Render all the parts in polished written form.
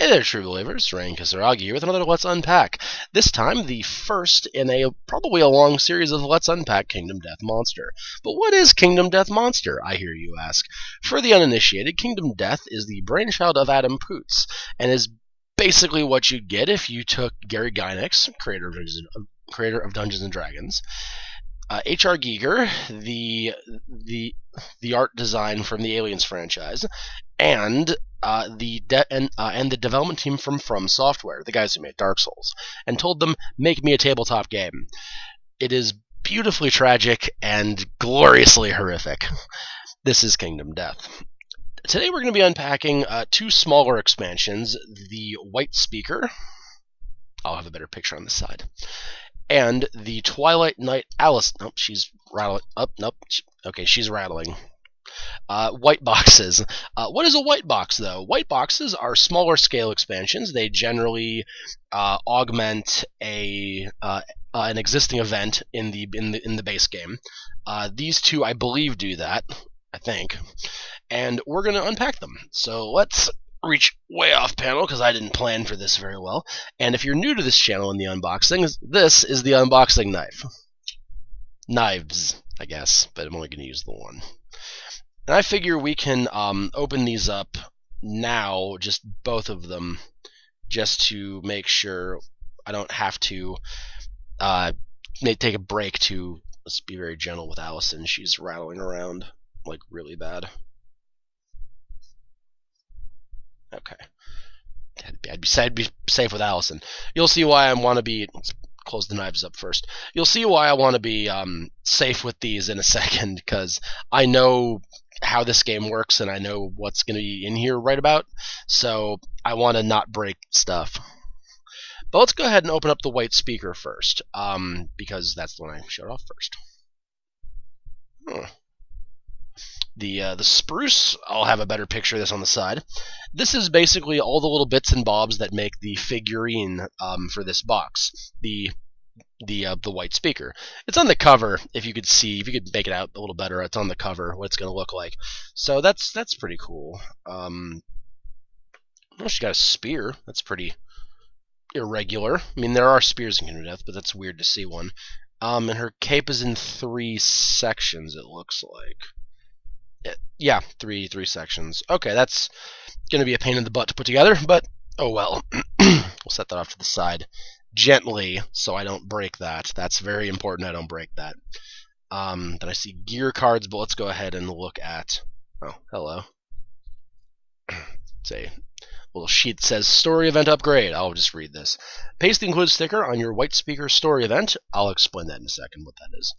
Hey there, true believers. Rain Kisaragi here with another Let's Unpack. This time, the first in probably a long series of Let's Unpack Kingdom Death Monster. But what is Kingdom Death Monster, I hear you ask? For the uninitiated, Kingdom Death is the brainchild of Adam Poots, and is basically what you'd get if you took Gary Gygax, creator of Dungeons and Dragons, H.R. Giger, the art design from the Aliens franchise, and the development team from Software, the guys who made Dark Souls, and told them, make me a tabletop game. It is beautifully tragic and gloriously horrific. This is Kingdom Death. Today we're going to be unpacking two smaller expansions, the White Speaker. I'll have a better picture on the side. And the Twilight Night Allison. Nope, she's rattling. Nope. Okay, she's rattling. White boxes. What is a white box, though? White boxes are smaller scale expansions. They generally augment an existing event in the base game. These two, I believe, do that. I think, and we're going to unpack them. So let's reach way off panel because I didn't plan for this very well. And if you're new to this channel in the unboxing, this is the unboxing knife. Knives, I guess, but I'm only going to use the one. And I figure we can open these up now, just both of them, just to make sure I don't have to take a break to, let's be very gentle with Allison. She's rattling around like really bad. Okay. I'd be safe with Allison. You'll see why I want to be... Let's close the knives up first. You'll see why I want to be safe with these in a second, because I know how this game works and I know what's going to be in here right about, so I want to not break stuff. But let's go ahead and open up the White Speaker first, because that's the one I showed off first. The spruce, I'll have a better picture of this on the side. This is basically all the little bits and bobs that make the figurine for this box, the White Speaker. It's on the cover. If you could see, if you could make it out a little better, it's on the cover what it's going to look like. So that's pretty cool. Well, she got a spear. That's pretty irregular. I mean, there are spears in Kingdom Death, but that's weird to see one. And her cape is in 3 sections. It looks like. Yeah, three sections. Okay, that's going to be a pain in the butt to put together, but oh well. We'll set that off to the side gently so I don't break that. That's very important I don't break that. Then I see gear cards, but let's go ahead and look at... Oh, hello. It's a little sheet that says Story Event Upgrade. I'll just read this. Paste the included sticker on your White Speaker story event. I'll explain that in a second, what that is.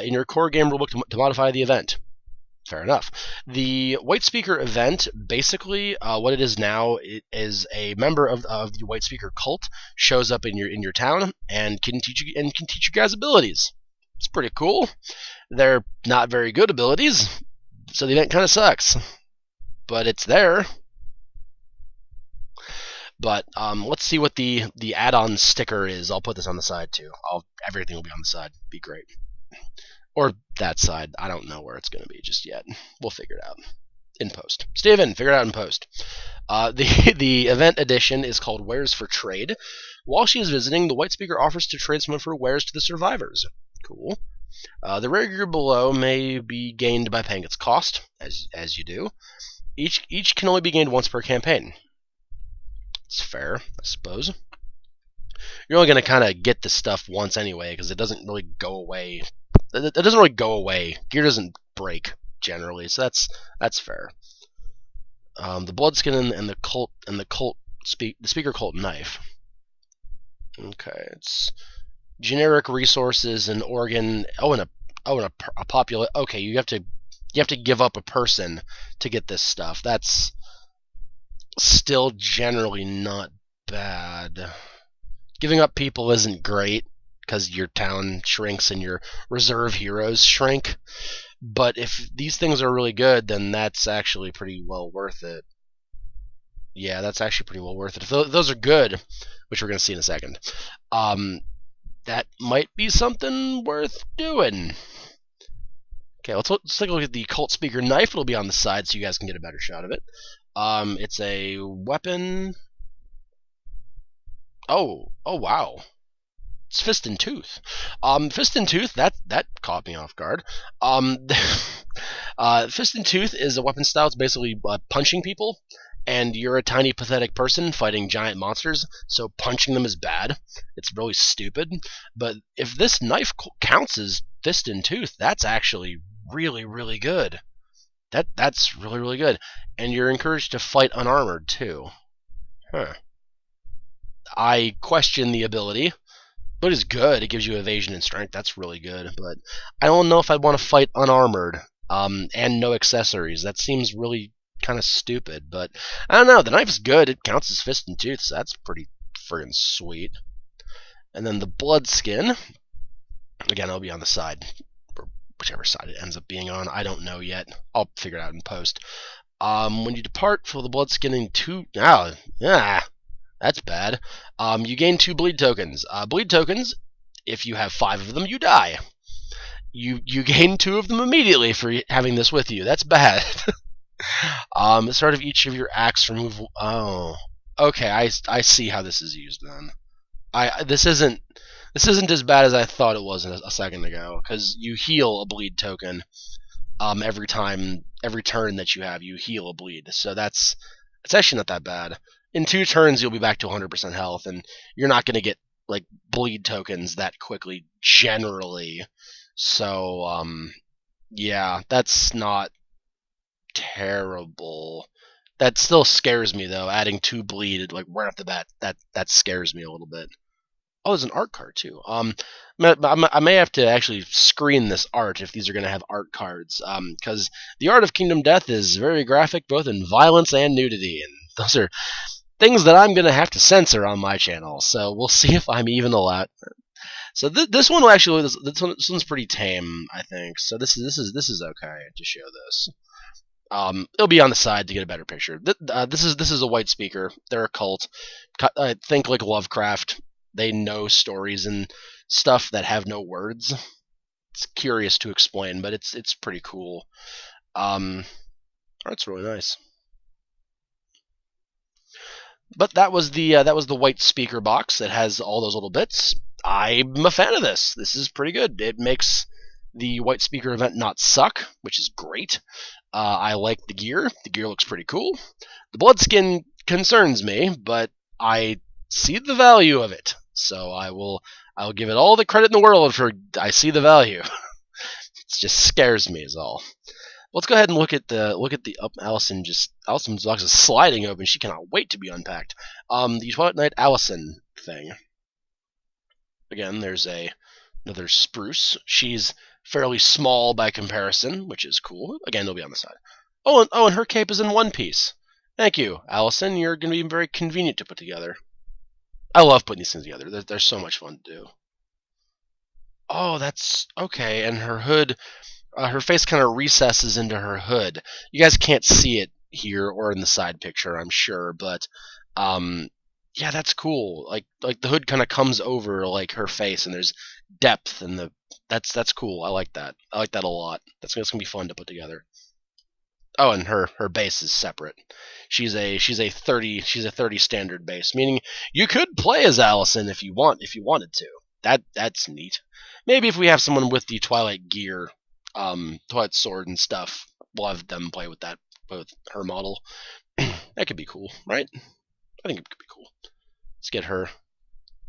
In your core game rulebook to modify the event. Fair enough. The White Speaker event, basically, what it is now, it is a member of the White Speaker cult shows up in your town and can teach you guys abilities. It's pretty cool. They're not very good abilities, so the event kind of sucks, but it's there. But let's see what the add-on sticker is. I'll put this on the side too. Everything will be on the side. Be great. Or that side. I don't know where it's going to be just yet. We'll figure it out in post. Steven, figure it out in post. The event edition is called Wares for Trade. While she is visiting, the White Speaker offers to trade some of her wares to the survivors. Cool. The rare gear below may be gained by paying its cost, as you do. Each can only be gained once per campaign. It's fair, I suppose. You're only going to kind of get this stuff once anyway, because it doesn't really go away. It doesn't really go away. Gear doesn't break generally, so that's fair. The bloodskin and the speaker cult knife. Okay, it's generic resources and organ. And a popular. Okay, you have to give up a person to get this stuff. That's still generally not bad. Giving up people isn't great, because your town shrinks and your reserve heroes shrink. But if these things are really good, then that's actually pretty well worth it. Yeah, that's actually pretty well worth it. If those are good, which we're going to see in a second, that might be something worth doing. Okay, let's take a look at the Cult Speaker knife. It'll be on the side so you guys can get a better shot of it. It's a weapon. Oh wow. It's Fist and Tooth. Fist and Tooth, that caught me off guard. Um, Fist and Tooth is a weapon style. It's basically punching people, and you're a tiny, pathetic person fighting giant monsters, so punching them is bad. It's really stupid. But if this knife counts as Fist and Tooth, that's actually really, really good. That's really, really good. And you're encouraged to fight unarmored, too. Huh. I question the ability. But it's good. It gives you evasion and strength. That's really good. But I don't know if I'd want to fight unarmored and no accessories. That seems really kind of stupid. But I don't know. The knife is good. It counts as Fist and Tooth, so that's pretty friggin' sweet. And then the blood skin. Again, I'll be on the side, or whichever side it ends up being on. I don't know yet. I'll figure it out in post. When you depart, fill the blood skin in two. That's bad. You gain 2 bleed tokens. Bleed tokens, if you have 5 of them, you die. You gain 2 of them immediately for having this with you. That's bad. At the start of each of your acts, remove. Oh, okay. I see how this is used then. This isn't as bad as I thought it was a second ago, because you heal a bleed token. Every turn that you have, you heal a bleed. So it's actually not that bad. In 2 turns, you'll be back to 100% health, and you're not going to get like bleed tokens that quickly generally. So, yeah, that's not terrible. That still scares me though. Adding 2 bleed right off the bat, that scares me a little bit. Oh, there's an art card too. I may have to actually screen this art if these are going to have art cards, because the art of Kingdom Death is very graphic, both in violence and nudity, and those are things that I'm going to have to censor on my channel. So we'll see if I'm even allowed. So this one will actually this one's pretty tame, I think. So this is okay to show this. It'll be on the side to get a better picture. This is a white speaker. They're a cult. I think like Lovecraft. They know stories and stuff that have no words. It's curious to explain, but it's pretty cool. Art's really nice. But that was the white speaker box that has all those little bits. I'm a fan of this. This is pretty good. It makes the white speaker event not suck, which is great. I like the gear. The gear looks pretty cool. The bloodskin concerns me, but I see the value of it. So I'll give it all the credit in the world for I see the value. It just scares me is all. Let's go ahead and look at the Allison's box is sliding open. She cannot wait to be unpacked. The Twilight Night Allison thing. Again, there's another spruce. She's fairly small by comparison, which is cool. Again, they'll be on the side. Oh, and her cape is in one piece. Thank you, Allison. You're going to be very convenient to put together. I love putting these things together. They're so much fun to do. Oh, that's okay. And her hood, her face kind of recesses into her hood. You guys can't see it here or in the side picture, I'm sure, but yeah, that's cool. Like the hood kind of comes over like her face, and there's depth, and that's cool. I like that. I like that a lot. That's gonna be fun to put together. Oh, and her base is separate. She's a 30 standard base, meaning you could play as Allison if you wanted to. That's neat. Maybe if we have someone with the Twilight gear, Twilight sword and stuff, we'll have them play with her model. That could be cool, right? I think it could be cool. Let's get her.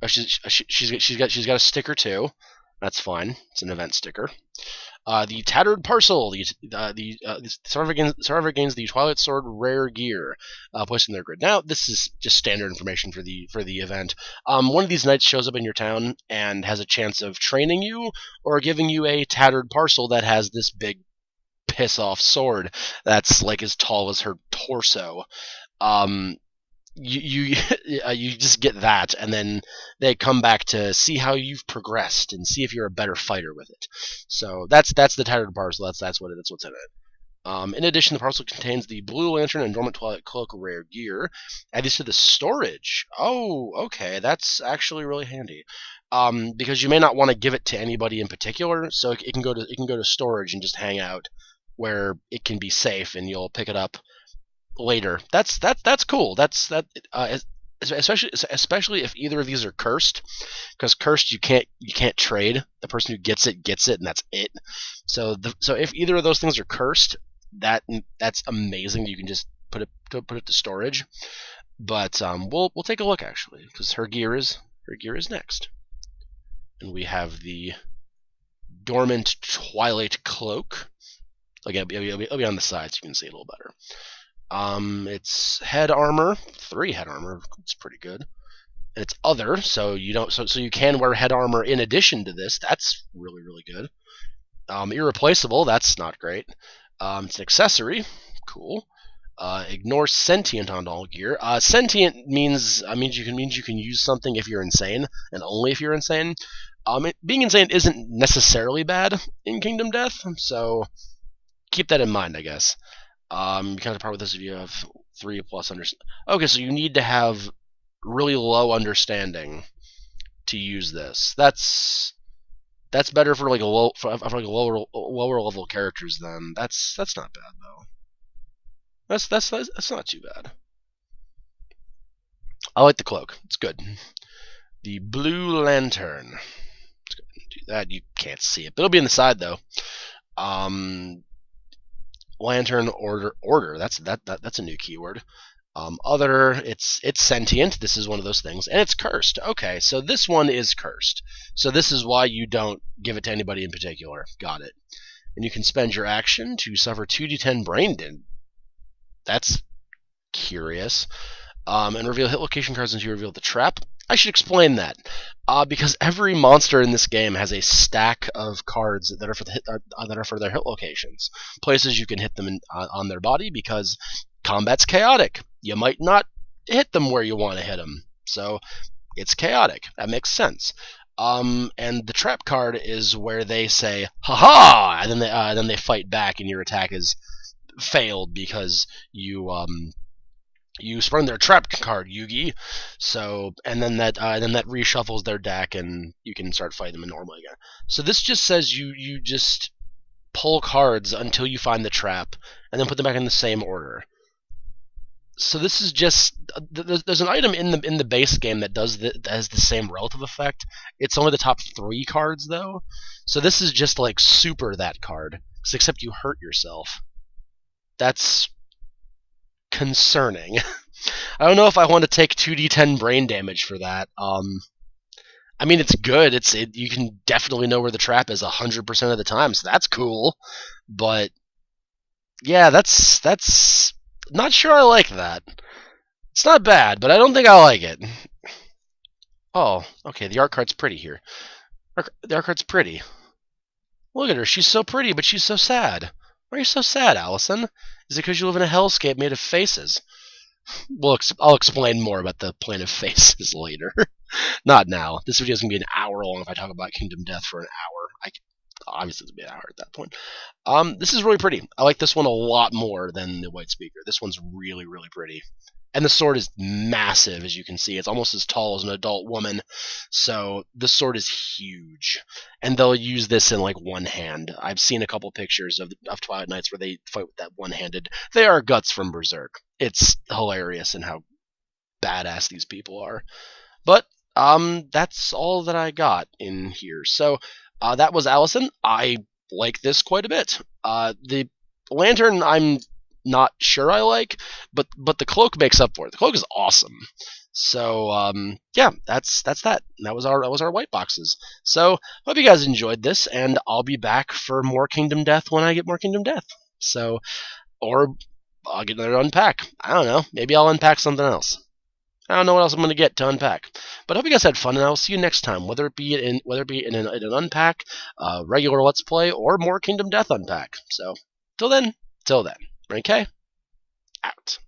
Oh, she's got a sticker too. That's fine. It's an event sticker. The Tattered Parcel. The survivor gains the Twilight Sword rare gear, placed in their grid. Now, this is just standard information for the event. One of these knights shows up in your town and has a chance of training you or giving you a Tattered Parcel that has this big piss off sword that's like as tall as her torso. You just get that, and then they come back to see how you've progressed and see if you're a better fighter with it. So that's the Tattered Parcel. That's what's in it. In addition, the parcel contains the Blue Lantern and Dormant Twilight Cloak rare gear. Add these to the storage. Oh, okay, that's actually really handy. Because you may not want to give it to anybody in particular, so it can go to storage and just hang out where it can be safe, and you'll pick it up later. That's cool. especially if either of these are cursed, because cursed you can't trade. The person who gets it, and that's it. So if either of those things are cursed, that's amazing. You can just put it to storage. But we'll take a look actually, because her gear is next, and we have the dormant Twilight cloak. Again, it'll be on the side so you can see it a little better. It's head armor, 3 head armor. It's pretty good. And it's other, so you don't so you can wear head armor in addition to this. That's really good. Irreplaceable. That's not great. It's an accessory. Cool. Ignore sentient on all gear. Sentient means you can use something if you're insane, and only if you're insane. Being insane isn't necessarily bad in Kingdom Death, so keep that in mind, I guess. You kind of part with this if you have 3 plus understanding. Okay, so you need to have really low understanding to use this. That's better for like lower level characters. Then that's not bad though. That's not too bad. I like the cloak. It's good. The blue lantern. Let's go ahead and do that. You can't see it, but it'll be in the side though. Lantern order. That's a new keyword. Other, it's sentient. This is one of those things, and it's cursed. Okay, so this one is cursed. So this is why you don't give it to anybody in particular. Got it. And you can spend your action to suffer 2d10 brain damage. That's curious. And reveal hit location cards until you reveal the trap. I should explain that, because every monster in this game has a stack of cards that are for their hit locations, places you can hit them on their body, because combat's chaotic. You might not hit them where you want to hit them, so it's chaotic. That makes sense. And the trap card is where they say "ha-ha," and then they fight back, and your attack is failed because you spurned their trap card, Yugi. So, and then that reshuffles their deck, and you can start fighting them normally again. So this just says you just pull cards until you find the trap, and then put them back in the same order. So this is just there's an item in the base game that has the same relative effect. It's only the top 3 cards though. So this is just like super that card, except you hurt yourself. That's concerning. I don't know if I want to take 2d10 brain damage for that. I mean, it's good. You can definitely know where the trap is 100% of the time, so that's cool. But yeah, that's not sure I like that. It's not bad, but I don't think I like it. Oh, okay. The art card's pretty here. The art card's pretty. Look at her. She's so pretty, but she's so sad. Why are you so sad, Allison? Is it because you live in a hellscape made of faces? Well, I'll explain more about the plane of faces later. Not now. This video is going to be an hour long if I talk about Kingdom Death for an hour. Obviously, it's going to be an hour at that point. This is really pretty. I like this one a lot more than the White Speaker. This one's really pretty. And the sword is massive, as you can see. It's almost as tall as an adult woman. So the sword is huge. And they'll use this in like one hand. I've seen a couple pictures of Twilight Knights where they fight with that one-handed. They are Guts from Berserk. It's hilarious in how badass these people are. But that's all that I got in here. So that was Allison. I like this quite a bit. The lantern I'm not sure I like, but the cloak makes up for it. The cloak is awesome. So yeah, that's that. That was our white boxes. So hope you guys enjoyed this, and I'll be back for more Kingdom Death when I get more Kingdom Death. So, or I'll get another unpack. I don't know. Maybe I'll unpack something else. I don't know what else I'm going to get to unpack. But I hope you guys had fun, and I'll see you next time, whether it be in an unpack, regular Let's Play, or more Kingdom Death unpack. So, till then. Okay? Out.